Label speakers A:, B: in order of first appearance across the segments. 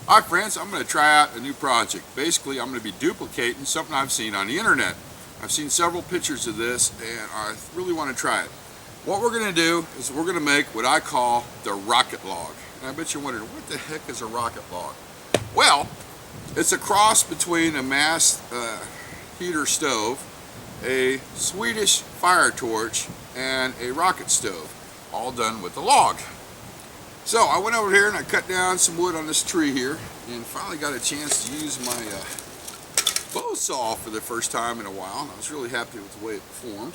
A: Hi friends, I'm going to try out a new project. Basically, I'm going to be duplicating something I've seen on the internet. I've seen several pictures of this and I really want to try it. What we're going to do is we're going to make what I call the rocket log. And I bet you're wondering, what the heck is a rocket log? Well, it's a cross between a mass heater stove, a Swedish fire torch, and a rocket stove, all done with a log. So I went over here and I cut down some wood on this tree here and finally got a chance to use my bow saw for the first time in a while, and I was really happy with the way it performed.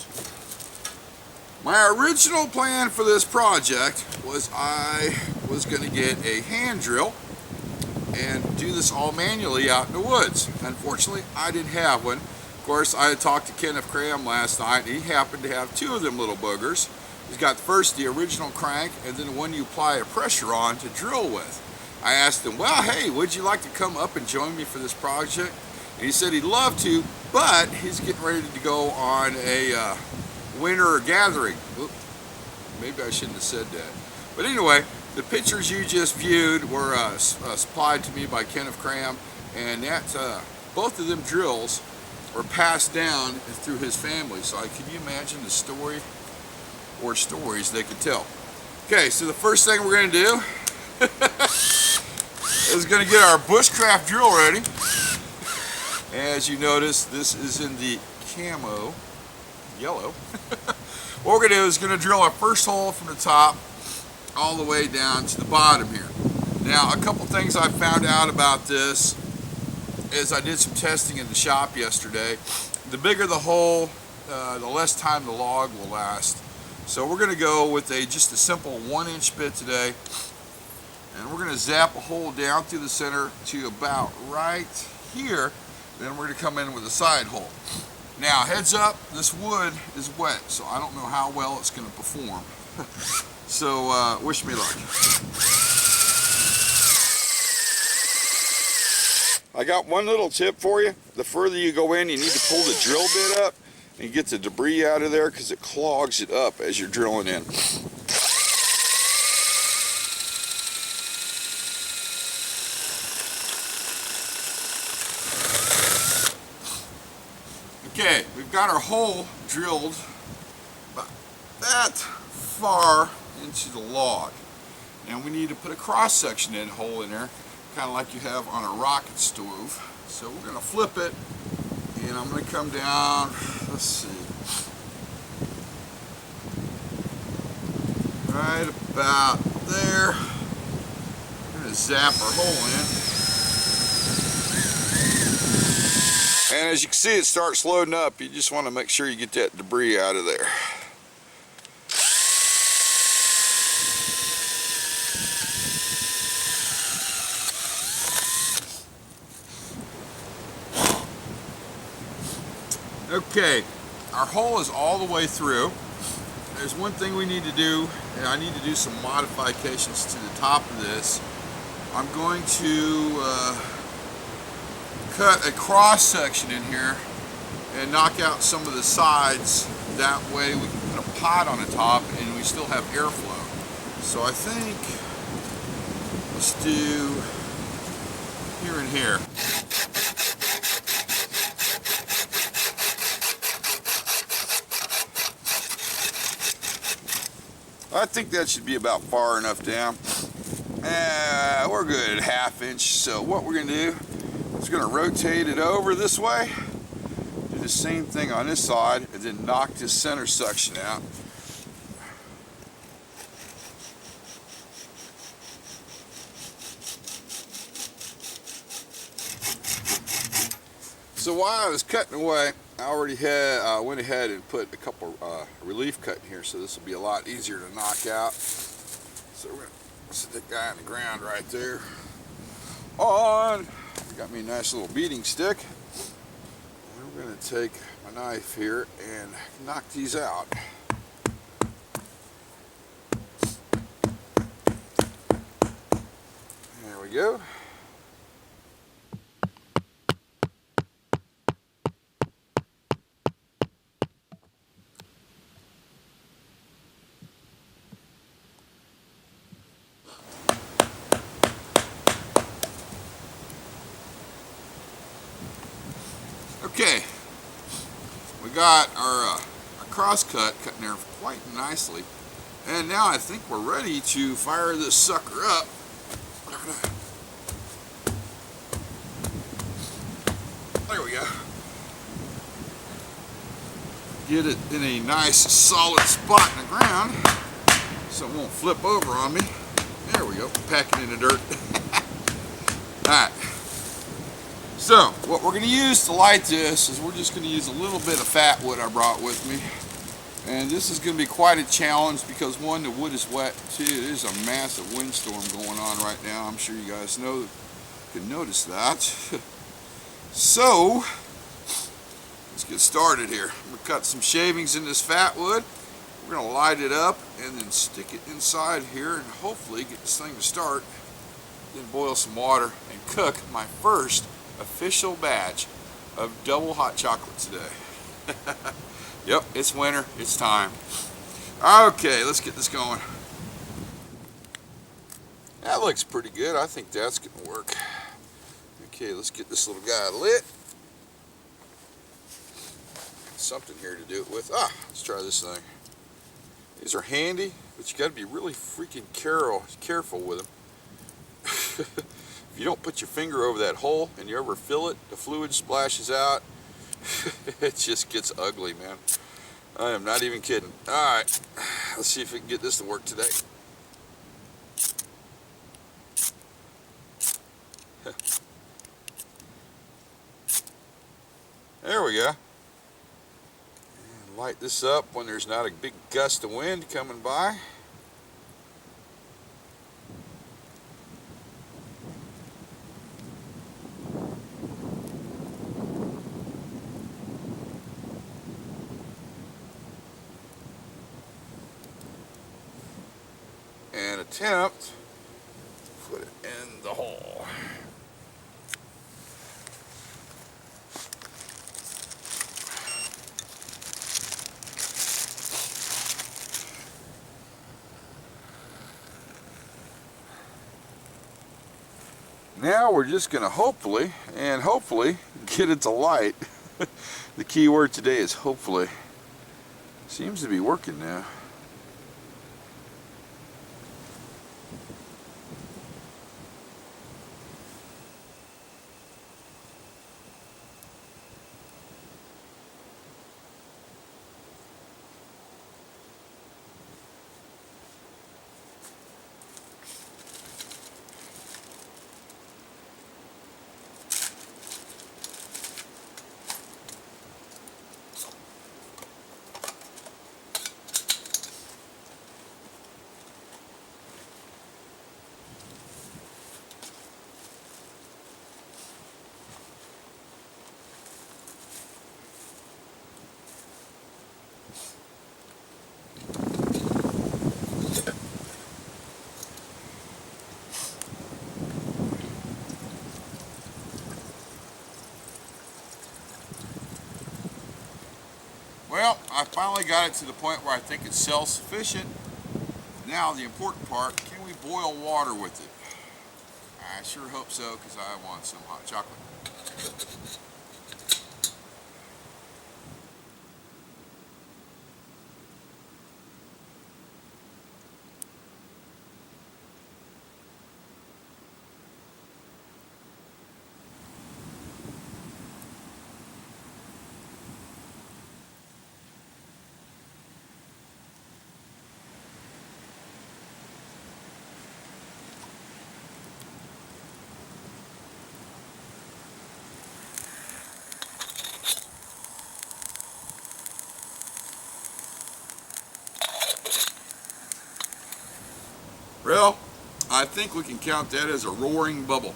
A: My original plan for this project was I was going to get a hand drill and do this all manually out in the woods. Unfortunately, I didn't have one. Of course, I had talked to Kenneth Cram last night, and he happened to have two of them little boogers. He's got first the original crank and then the one you apply a pressure on to drill with. I asked him, well, hey, would you like to come up and join me for this project? And he said he'd love to, but he's getting ready to go on a winter gathering. Oop, maybe I shouldn't have said that. But anyway, the pictures you just viewed were supplied to me by Kenneth Cram, and that both of them drills were passed down through his family. So can you imagine the story or stories they could tell? Okay, so the first thing we're going to do is going to get our bushcraft drill ready. As you notice, this is in the camo yellow. What we're going to do is going to drill our first hole from the top all the way down to the bottom here. Now, a couple things I found out about this is I did some testing in the shop yesterday. The bigger the hole, the less time the log will last. So we're going to go with just a simple 1-inch bit today, and we're going to zap a hole down through the center to about right here. Then we're going to come in with a side hole. Now, heads up, this wood is wet, so I don't know how well it's going to perform. So wish me luck. I got one little tip for you. The further you go in, you need to pull the drill bit up and get the debris out of there because it clogs it up as you're drilling in. Okay, we've got our hole drilled about that far into the log. Now we need to put a cross section hole in there, kind of like you have on a rocket stove. So we're going to flip it, and I'm going to come down, let's see, right about there. We're going to zap our hole in. And as you can see, it starts loading up. You just want to make sure you get that debris out of there. Okay, our hole is all the way through. There's one thing we need to do, and I need to do some modifications to the top of this. I'm going to cut a cross section in here and knock out some of the sides. That way we can put a pot on the top and we still have airflow. So I think let's do here and here. I think that should be about far enough down. We're good at 1/2 inch. So what we're going to do is going to rotate it over this way, do the same thing on this side, and then knock this center section out. So while I was cutting away, I went ahead and put a couple relief cut in here, so this will be a lot easier to knock out. So we're going to sit that guy on the ground right there. I got me a nice little beating stick. And we're going to take my knife here and knock these out. There we go. got our cross cut in there quite nicely. And now I think we're ready to fire this sucker up. There we go. Get it in a nice solid spot in the ground so it won't flip over on me. There we go, packing in the dirt. Alright, so what we're going to use to light this is we're just going to use a little bit of fat wood I brought with me. And this is going to be quite a challenge because one, the wood is wet, two, there's a massive windstorm going on right now. I'm sure you guys can notice that. So, let's get started here. I'm going to cut some shavings in this fat wood. We're going to light it up and then stick it inside here and hopefully get this thing to start. Then boil some water and cook my first official batch of double hot chocolate today. Yep, it's winter, it's time. Okay, let's get this going. That looks pretty good. I think that's going to work. Okay, let's get this little guy lit. Something here to do it with. Let's try this thing. These are handy, but you got to be really freaking careful with them. If you don't put your finger over that hole and you ever fill it, the fluid splashes out. It just gets ugly, man. I am not even kidding. Alright, let's see if we can get this to work today. There we go. And light this up when there's not a big gust of wind coming by. And attempt to put it in the hole. Now we're just going to hopefully get it to light. The key word today is hopefully. Seems to be working now. Well, I finally got it to the point where I think it's self-sufficient. Now the important part, can we boil water with it? I sure hope so, because I want some hot chocolate. Well, I think we can count that as a roaring bubble.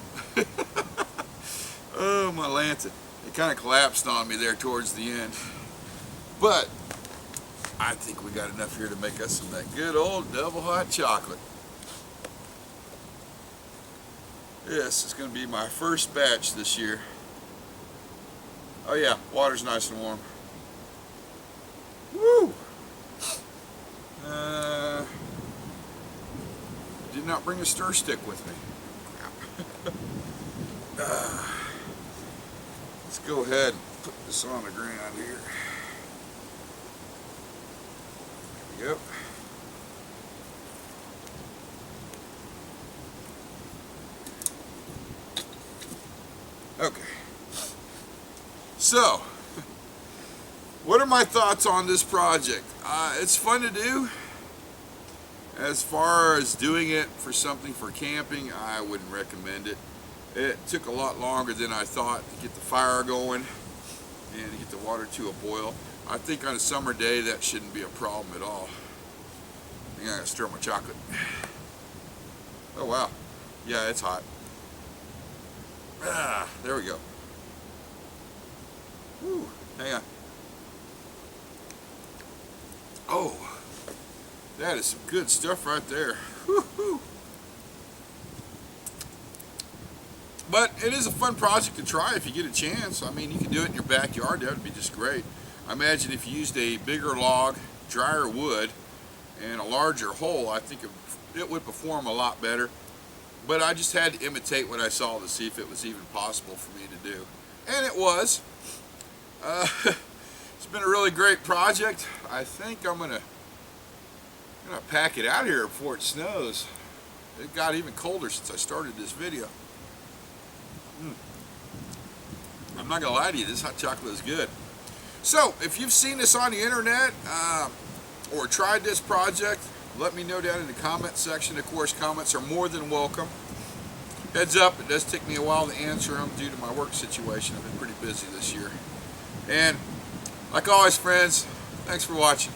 A: Oh, my Lancet. It kind of collapsed on me there towards the end. But I think we got enough here to make us some of that good old double hot chocolate. This is going to be my first batch this year. Oh yeah, water's nice and warm. Woo! Did not bring a stir stick with me. Let's go ahead and put this on the ground here. we go. Okay. So, what are my thoughts on this project? It's fun to do. As far as doing it for something for camping, I wouldn't recommend it. It took a lot longer than I thought to get the fire going and to get the water to a boil. I think on a summer day that shouldn't be a problem at all. I think I gotta stir my chocolate. Oh wow. Yeah, it's hot. Ah, there we go. Whew, hang on. Oh, that is some good stuff right there. Woo-hoo. But it is a fun project to try if you get a chance. I mean, you can do it in your backyard. That would be just great. I imagine if you used a bigger log, drier wood, and a larger hole, I think it would perform a lot better. But I just had to imitate what I saw to see if it was even possible for me to do. And it was. It's been a really great project. I think I'm gonna pack it out here before it snows. It got even colder since I started this video. I'm not gonna lie to you, this hot chocolate is good. So, if you've seen this on the internet or tried this project, let me know down in the comment section. Of course, comments are more than welcome. Heads up, it does take me a while to answer them due to my work situation. I've been pretty busy this year. And, like always, friends, thanks for watching.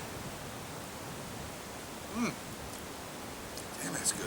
A: Damn, that's good.